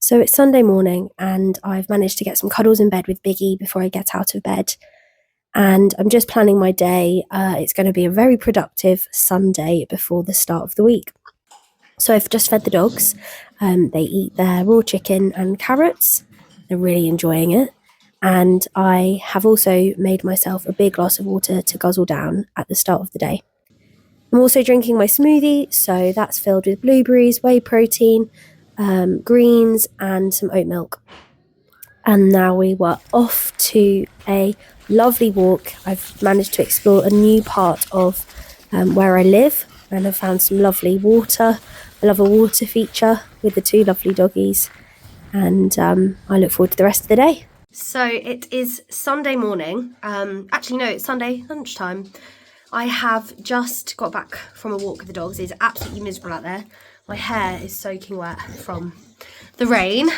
So it's Sunday morning and I've managed to get some cuddles in bed with Biggie before I get out of bed. And I'm just planning my day. It's going to be a very productive Sunday before the start of the week. So I've just fed the dogs. They eat their raw chicken and carrots. They're really enjoying it. And I have also made myself a big glass of water to guzzle down at the start of the day. I'm also drinking my smoothie, so that's filled with blueberries, whey protein, greens and some oat milk. And now we were off to a lovely walk. I've managed to explore a new part of where I live, and I've found some lovely water. I love a water feature with the two lovely doggies, and I look forward to the rest of the day. So it is Sunday morning. Actually, no, it's Sunday lunchtime. I have just got back from a walk with the dogs. It's absolutely miserable out there. My hair is soaking wet from the rain,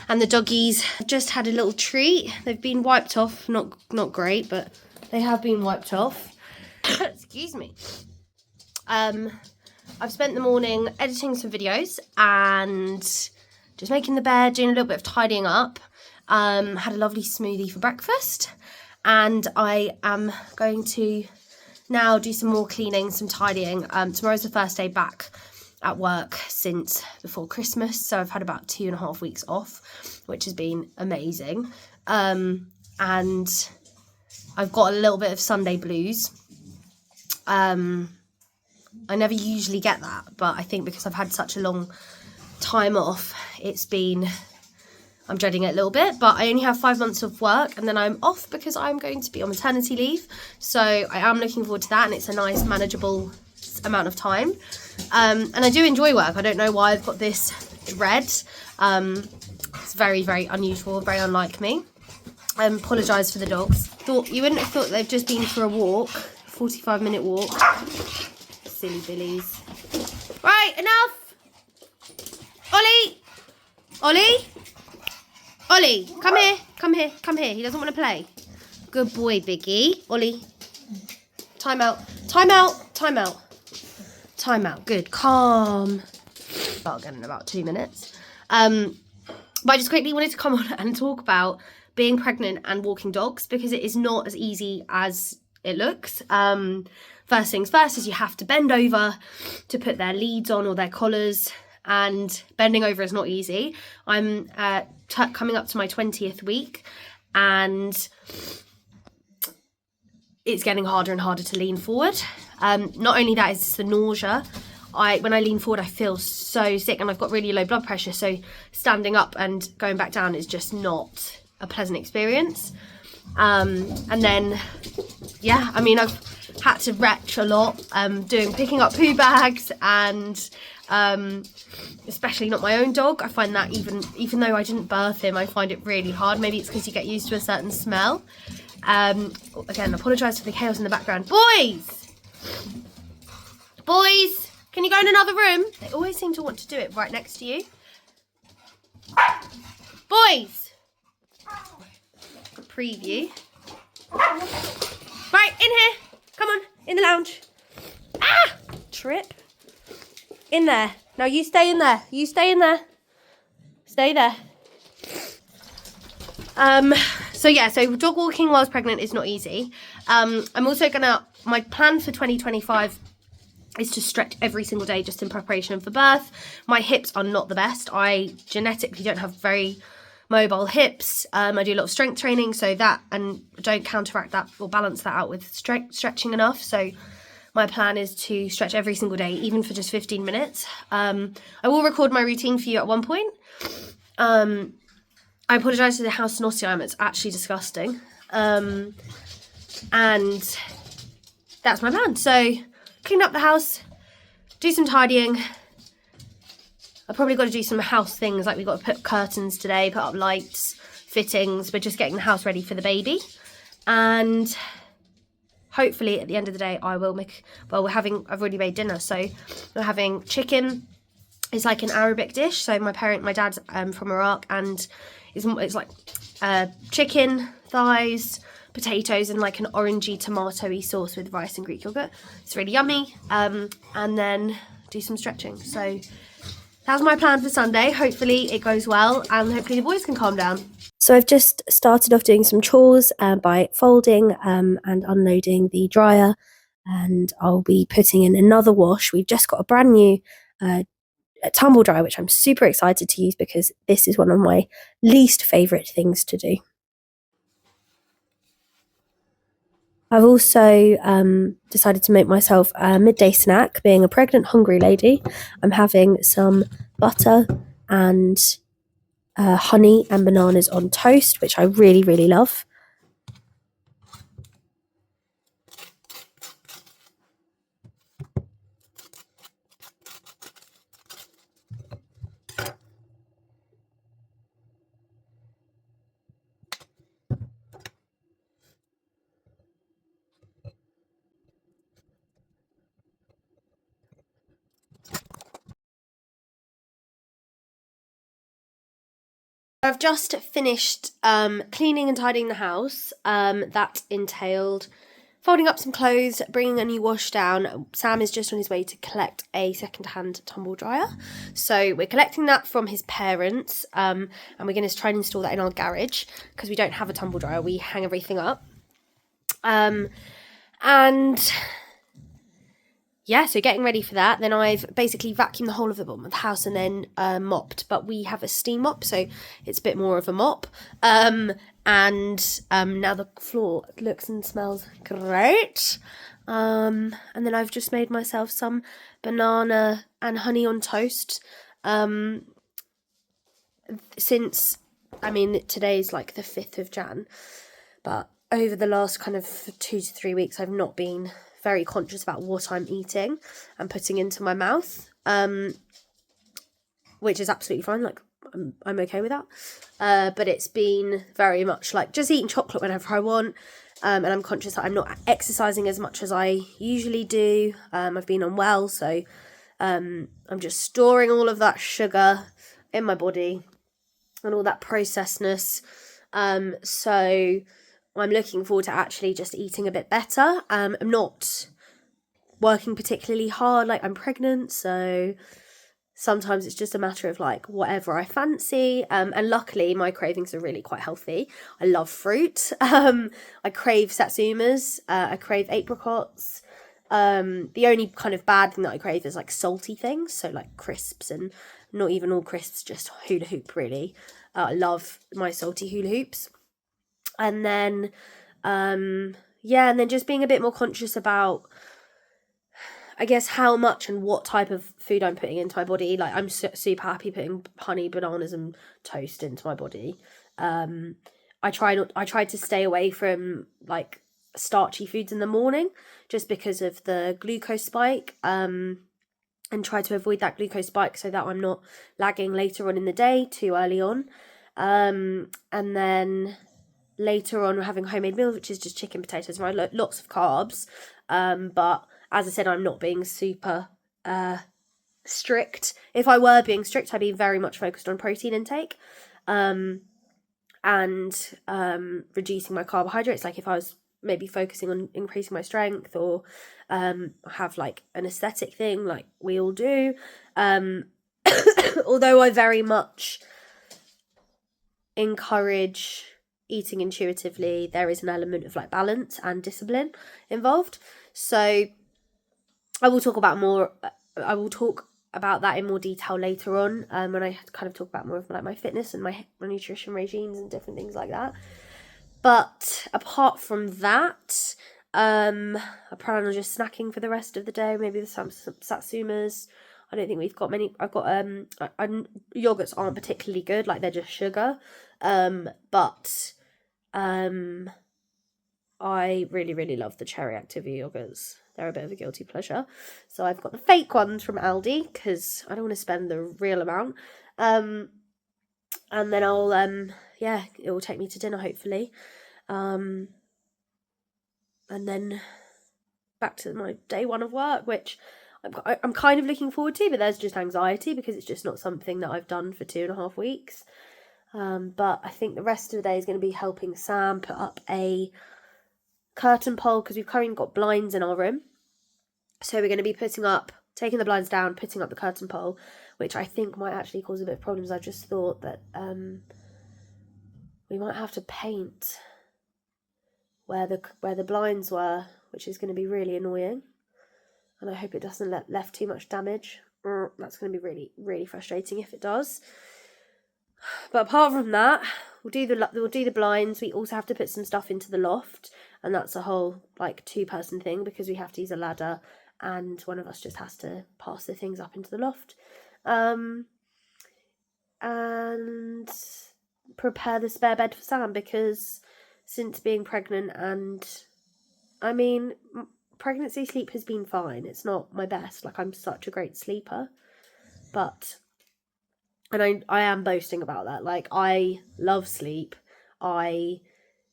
and the doggies just had a little treat. They've been wiped off, not great, but they have been wiped off. Excuse me. I've spent the morning editing some videos and just making the bed, doing a little bit of tidying up. Had a lovely smoothie for breakfast, and I am going to now do some more cleaning, some tidying. Tomorrow's the first day back at work since before Christmas, so I've had about 2.5 weeks off, which has been amazing. And I've got a little bit of Sunday blues. I never usually get that, but I think because I've had such a long time off, I'm dreading it a little bit. But I only have 5 months of work and then I'm off because I'm going to be on maternity leave, so I am looking forward to that, and it's a nice manageable amount of time. And I do enjoy work. I don't know why I've got this red. It's very, very unusual, very unlike me. I apologise for the dogs. You wouldn't have thought they've just been for a walk, 45-minute walk. Silly billies. Right, enough. Ollie, come here. He doesn't want to play. Good boy, Biggie. Ollie. Time out. Good, calm. I'll get in about 2 minutes. But I just quickly wanted to come on and talk about being pregnant and walking dogs, because it is not as easy as it looks. First things first is you have to bend over to put their leads on or their collars, and bending over is not easy. I'm coming up to my 20th week, and it's getting harder and harder to lean forward. Not only that, is the nausea. When I lean forward, I feel so sick, and I've got really low blood pressure, so standing up and going back down is just not a pleasant experience. And then, yeah, I mean, I've had to retch a lot, picking up poo bags, and especially not my own dog. I find that even though I didn't birth him, I find it really hard. Maybe it's because you get used to a certain smell. Again, apologise for the chaos in the background. Boys, can you go in another room? They always seem to want to do it right next to you. Boys! A preview. Right, in here. Come on, in the lounge. Ah! Trip. In there. Now you stay in there. Stay there. So dog walking whilst pregnant is not easy. I'm also my plan for 2025 is to stretch every single day just in preparation for birth. My hips are not the best. I genetically don't have very mobile hips. I do a lot of strength training, so that, and don't counteract that or balance that out with stretching enough. So my plan is to stretch every single day, even for just 15 minutes. I will record my routine for you at one point. I apologise for how snotty I am. It's actually disgusting. And that's my plan. So clean up the house, do some tidying. I've probably got to do some house things, like we've got to put curtains today, put up lights, fittings. We're just getting the house ready for the baby. And hopefully at the end of the day I've already made dinner. So we're having chicken. It's like an Arabic dish. So my dad's from Iraq, and it's like chicken, thighs, potatoes, and like an orangey tomatoey sauce with rice and Greek yogurt. It's really yummy. And then do some stretching. So that's my plan for Sunday. Hopefully it goes well and hopefully the boys can calm down. So I've just started off doing some chores by folding and unloading the dryer, and I'll be putting in another wash. We've just got a brand new tumble dryer, which I'm super excited to use because this is one of my least favourite things to do. I've also decided to make myself a midday snack. Being a pregnant, hungry lady, I'm having some butter and honey and bananas on toast, which I really, really love. I've just finished cleaning and tidying the house. That entailed folding up some clothes, bringing a new wash down. Sam is just on his way to collect a second-hand tumble dryer. So we're collecting that from his parents, and we're going to try and install that in our garage because we don't have a tumble dryer. We hang everything up. And yeah, so getting ready for that. Then I've basically vacuumed the whole of the bottom of the house and then mopped. But we have a steam mop, so it's a bit more of a mop. And now the floor looks and smells great. And then I've just made myself some banana and honey on toast. Since, today's like the 5th of Jan. But over the last kind of 2 to 3 weeks, I've not been very conscious about what I'm eating and putting into my mouth, which is absolutely fine. Like, I'm okay with that. But it's been very much like just eating chocolate whenever I want. And I'm conscious that I'm not exercising as much as I usually do. I've been unwell, so I'm just storing all of that sugar in my body and all that processedness. So I'm looking forward to actually just eating a bit better. I'm not working particularly hard, like I'm pregnant, so sometimes it's just a matter of like whatever I fancy. And luckily my cravings are really quite healthy. I love fruit. I crave satsumas. I crave apricots. The only kind of bad thing that I crave is like salty things, so like crisps, and not even all crisps, just hula hoop really. I love my salty hula hoops. And then and then just being a bit more conscious about, I guess, how much and what type of food I'm putting into my body. Like, I'm super happy putting honey, bananas and toast into my body. I tried to stay away from like starchy foods in the morning just because of the glucose spike, and try to avoid that glucose spike so that I'm not lagging later on in the day too early on. And then later on we're having homemade meals, which is just chicken, potatoes, right? Lots of carbs. But as I said, I'm not being super strict. If I were being strict, I'd be very much focused on protein intake, and reducing my carbohydrates. Like if I was maybe focusing on increasing my strength, or have like an aesthetic thing like we all do. Although I very much encourage eating intuitively, there is an element of like balance and discipline involved. So I will talk about that in more detail later on, when I kind of talk about more of like my fitness and my nutrition regimes and different things like that. But apart from that, I plan on just snacking for the rest of the day, maybe with some satsumas. I don't think we've got many. I've got yogurts aren't particularly good, like they're just sugar. But I really, really love the cherry activity yogurts. They're a bit of a guilty pleasure. So I've got the fake ones from Aldi because I don't want to spend the real amount. And then I'll it will take me to dinner hopefully. And then back to my day one of work, which I'm kind of looking forward to, but there's just anxiety because it's just not something that I've done for 2.5 weeks. But I think the rest of the day is going to be helping Sam put up a curtain pole because we've currently got blinds in our room. So we're going to be taking the blinds down, putting up the curtain pole. which I think might actually cause a bit of problems. I just thought that we might have to paint where the blinds were, which is going to be really annoying. And I hope it doesn't left too much damage. That's going to be really, really frustrating if it does. But apart from that, we'll do the blinds. We also have to put some stuff into the loft, and that's a whole like 2-person thing because we have to use a ladder, and one of us just has to pass the things up into the loft, and prepare the spare bed for Sam, because since being pregnant, and I mean, pregnancy sleep has been fine. It's not my best. Like, I'm such a great sleeper, but. And I am boasting about that. Like, I love sleep. I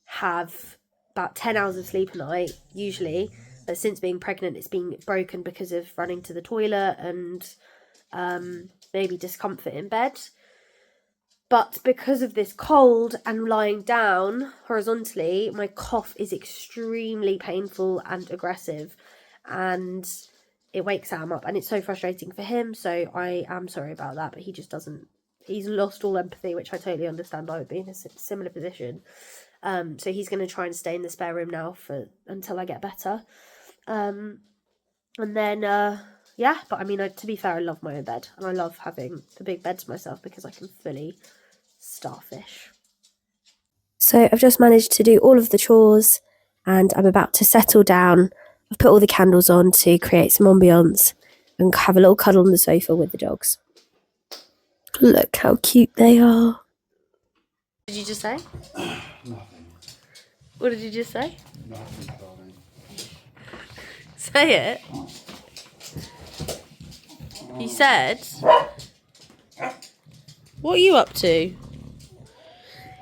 have about 10 hours of sleep a night, usually. But since being pregnant, it's been broken because of running to the toilet and maybe discomfort in bed. But because of this cold and lying down horizontally, my cough is extremely painful and aggressive. And it wakes Sam up, and it's so frustrating for him, so I am sorry about that, but he just doesn't, he's lost all empathy, which I totally understand. I would be in a similar position. So he's going to try and stay in the spare room now until I get better. And then, yeah, but I mean, to be fair, I love my own bed, and I love having the big bed to myself because I can fully starfish. So I've just managed to do all of the chores, and I'm about to settle down. I've put all the candles on to create some ambience and have a little cuddle on the sofa with the dogs. Look how cute they are. What did you just say? Nothing. What did you just say? Nothing, darling. Say it. You said... What are you up to?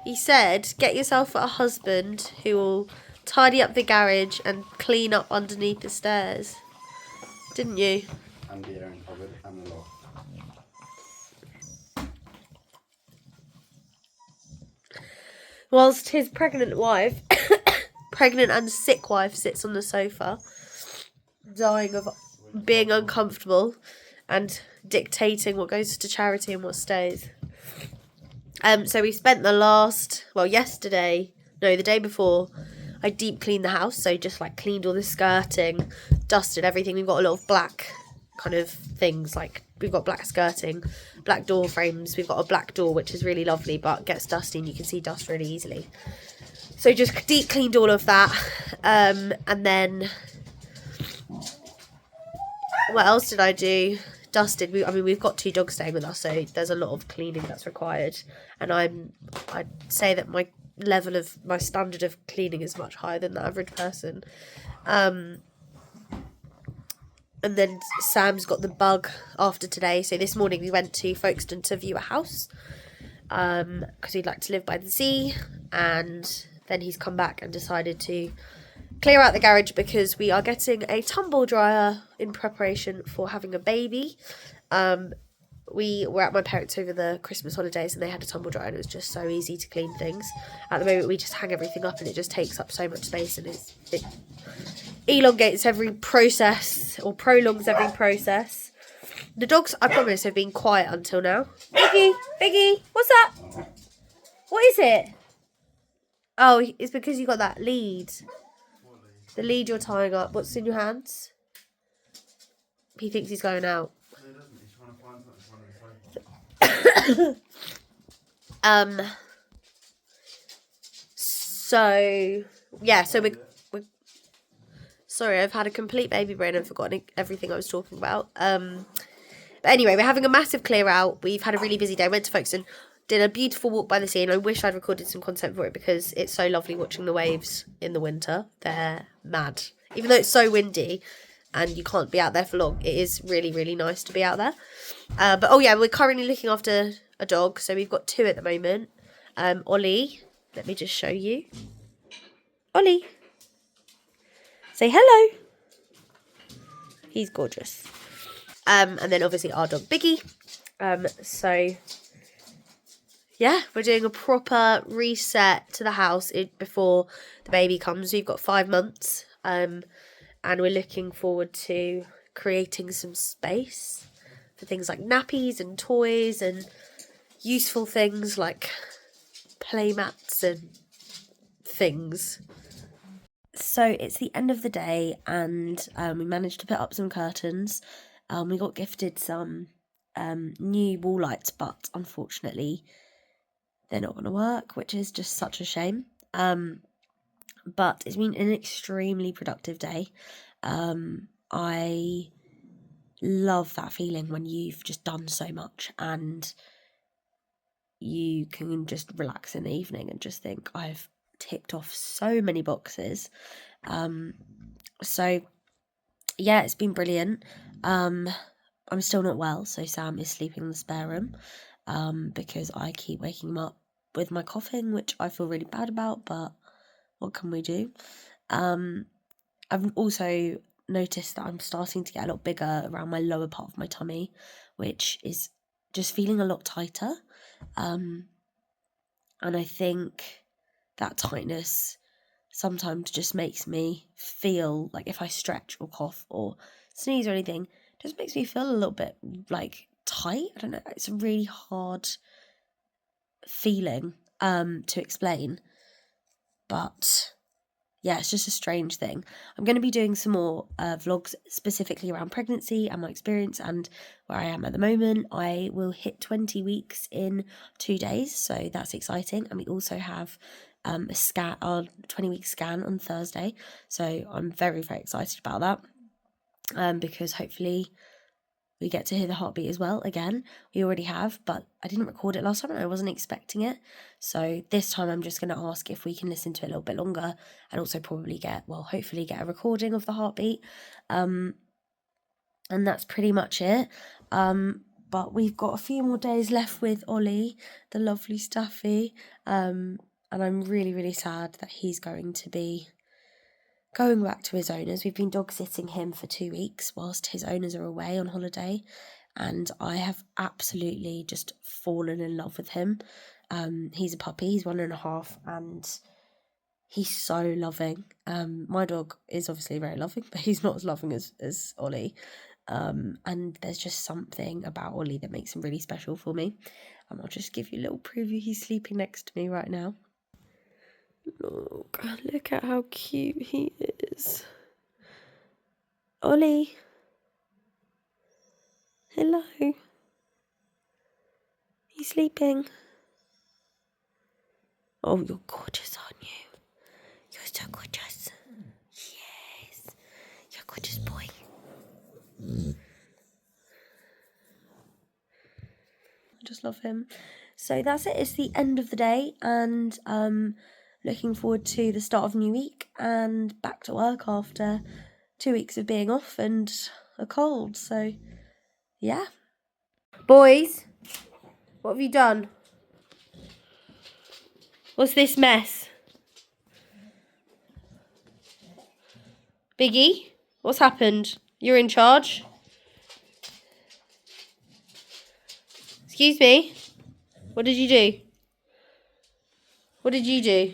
He said, get yourself a husband who will tidy up the garage and clean up underneath the stairs. Didn't you? And the airing cupboard and the loft. Whilst his pregnant wife, pregnant and sick wife, sits on the sofa, dying of being uncomfortable and dictating what goes to charity and what stays. So we spent the day before, I deep cleaned the house, so just like cleaned all the skirting, dusted everything. We've got a lot of black kind of things, like we've got black skirting, black door frames, we've got a black door which is really lovely but gets dusty and you can see dust really easily. So just deep cleaned all of that, and then what else did I do? Dusted. We've got 2 dogs staying with us, so there's a lot of cleaning that's required, and I'd say that my standard of cleaning is much higher than the average person. And then Sam's got the bug after today, so this morning we went to Folkestone to view a house, because we'd like to live by the sea, and then he's come back and decided to clear out the garage because we are getting a tumble dryer in preparation for having a baby. We were at my parents' over the Christmas holidays and they had a tumble dryer and it was just so easy to clean things. At the moment we just hang everything up and it just takes up so much space, and it elongates every process or prolongs every process. The dogs, I promise, have been quiet until now. Biggie, what's that? What is it? Oh, it's because you got that lead. The lead you're tying up. What's in your hands? He thinks he's going out. No, he doesn't. He's trying to find something on the sofa. So yeah, so we're sorry, I've had a complete baby brain and forgotten everything I was talking about. But anyway, we're having a massive clear out. We've had a really busy day. Went to Folkestone, did a beautiful walk by the sea, and I wish I'd recorded some content for it because it's so lovely watching the waves in the winter. They're mad. Even though it's so windy and you can't be out there for long, it is really, really nice to be out there. But oh yeah, we're currently looking after a dog. So we've got 2 at the moment. Ollie, let me just show you. Ollie, say hello. He's gorgeous. And then obviously our dog Biggie. So yeah, we're doing a proper reset to the house before the baby comes. We've got 5 months, and we're looking forward to creating some space for things like nappies and toys and useful things like play mats and things. So it's the end of the day, and we managed to put up some curtains. We got gifted some new wall lights, but unfortunately they're not going to work, which is just such a shame. But it's been an extremely productive day. I love that feeling when you've just done so much and you can just relax in the evening and just think, I've ticked off so many boxes. So yeah, it's been brilliant. I'm still not well, so Sam is sleeping in the spare room because I keep waking him up with my coughing, which I feel really bad about, but what can we do? I've also noticed that I'm starting to get a lot bigger around my lower part of my tummy, which is just feeling a lot tighter. And I think that tightness sometimes just makes me feel like if I stretch or cough or sneeze or anything, it just makes me feel a little bit like tight. I don't know. It's a really hard feeling to explain, but yeah, it's just a strange thing. I'm going to be doing some more vlogs specifically around pregnancy and my experience and where I am at the moment. I will hit 20 weeks in 2 days, so that's exciting. And we also have a 20-week scan on Thursday, so I'm very, very excited about that because hopefully we get to hear the heartbeat as well again. We already have, but I didn't record it last time and I wasn't expecting it. So this time I'm just going to ask if we can listen to it a little bit longer and also probably hopefully get a recording of the heartbeat. And that's pretty much it. But we've got a few more days left with Ollie, the lovely Stuffy. And I'm really, really sad that he's going to be going back to his owners. We've been dog sitting him for 2 weeks whilst his owners are away on holiday, and I have absolutely just fallen in love with him. He's a puppy, he's 1.5, and he's so loving. My dog is obviously very loving, but he's not as loving as Ollie. And there's just something about Ollie that makes him really special for me. And I'll just give you a little preview. He's sleeping next to me right now. Look at how cute he is. Ollie. Hello. He's sleeping. Oh, you're gorgeous, aren't you? You're so gorgeous. Yes. You're a gorgeous boy. I just love him. So that's it. It's the end of the day, and looking forward to the start of a new week and back to work after 2 weeks of being off and a cold. So yeah. Boys, what have you done? What's this mess? Biggie, what's happened? You're in charge? Excuse me? What did you do? What did you do?